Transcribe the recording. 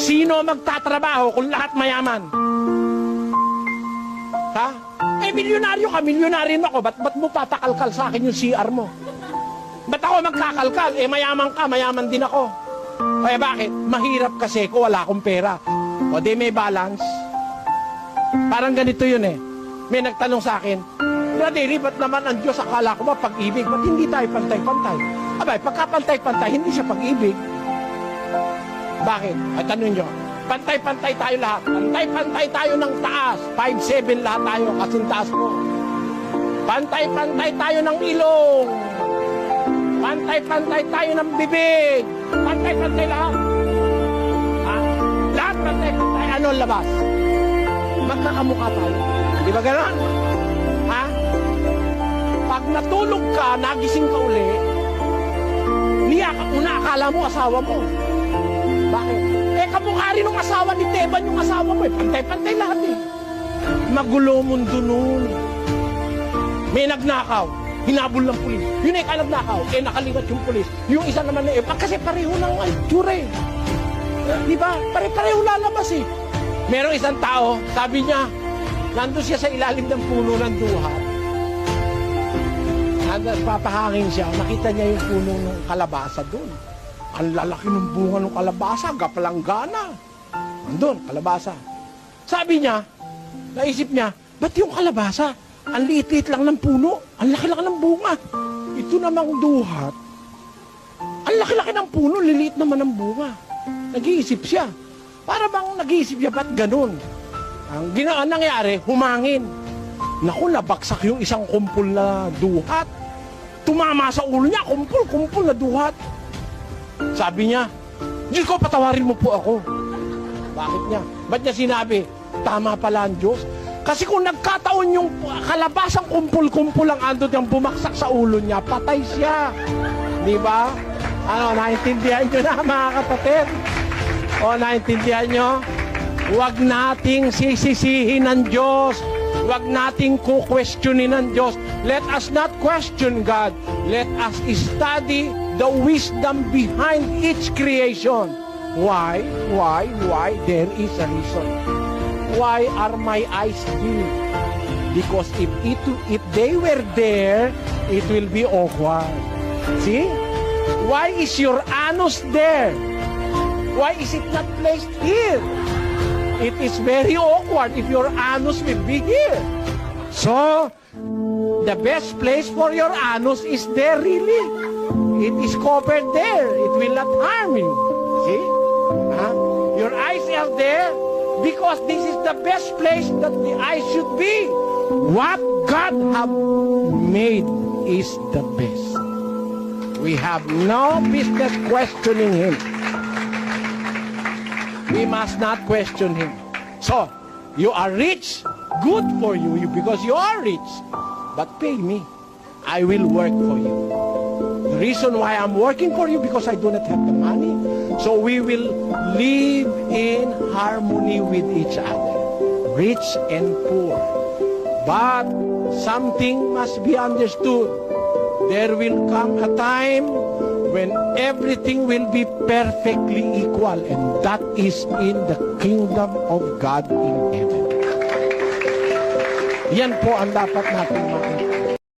Sino magtatrabaho kung lahat mayaman? Ha? Eh, milyonaryo ka, milyonaryo ako. Ba't mo papakalkal sa akin yung CR mo? Ba't ako magkakalkal? Eh, mayaman ka, mayaman din ako. Kaya bakit? Mahirap kasi kung wala akong pera. O di may balance. Parang ganito yun eh. May nagtanong sa akin, Daddy, ba't naman ang Diyos akala ko ba pag-ibig? Ba't hindi tayo pantay-pantay? Abay, pagka pantay-pantay, hindi siya pag-ibig. Bakit? Ay, tanong nyo. Pantay-pantay tayo lahat. Pantay-pantay tayo ng taas. 5'7" lahat tayo, kasing taas ko. Pantay-pantay tayo ng ilong. Pantay-pantay tayo ng bibig. Pantay-pantay lahat. Ha? Lahat pantay-pantay. Ano ang labas? Magkakamukha tayo. Di ba gano'n? Ha? Pag natulog ka, nagising ka uli, akala mo asawa mo. Bakit? Eh, kamukha rin ng asawa ni Teban yung asawa mo. Pantay-pantay lahat eh. Magulo mundo nun. May nagnakaw. Hinabol ng pulis. Yun ay nagnakaw. Eh, nakaliwat yung pulis. Yung isa naman eh, kasi pareho ng itsura eh. Di ba? Pare-pareho lalabas eh. Merong isang tao, sabi niya, nandun siya sa ilalim ng puno ng duhat. Papahangin siya, nakita niya yung puno ng kalabasa doon. Ang lalaki ng bunga ng kalabasa, gapalanggana. Andun, kalabasa. Sabi niya, naisip niya, ba't yung kalabasa? Ang liit-liit lang ng puno, ang laki-laki ng bunga. Ito namang duhat, ang laki-laki ng puno, liliit naman ng bunga. Nag-iisip siya. Para bang nag-iisip siya, ba't ganun? Ang nangyari, humangin. Naku, nabaksak yung isang kumpul na duhat. Tumama sa ulo niya, kumpul na duhat. Sabi niya, Diyos ko, patawarin mo po ako. Bakit niya? Ba't niya sinabi, tama pala ang Diyos? Kasi kung nagkataon yung kalabasang kumpul-kumpul ang andot yung bumaksak sa ulo niya, patay siya. Di ba? Ano, naintindihan nyo na mga kapatid? O, naintindihan nyo? Huwag nating sisisihin ng Diyos. Huwag nating ku-questionin ng Diyos. Let us not question God. Let us study the wisdom behind each creation. Why? There is a reason. Why are my eyes dim? Because if they were there, it will be awkward. See? Why is your anus there? Why is it not placed here? It is very awkward if your anus will be here. So, the best place for your anus is there really. It is covered there. It will not harm you. See? Your eyes are there because this is the best place that the eyes should be. What God have made is the best. We have no business questioning Him. We must not question Him. So, you are rich, good for you because you are rich. But pay me. I will work for you. The reason why I'm working for you because I do not have the money. So we will live in harmony with each other. Rich and poor. But something must be understood. There will come a time when everything will be perfectly equal, and that is in the kingdom of God in heaven. Yan po ang dapat natin makita.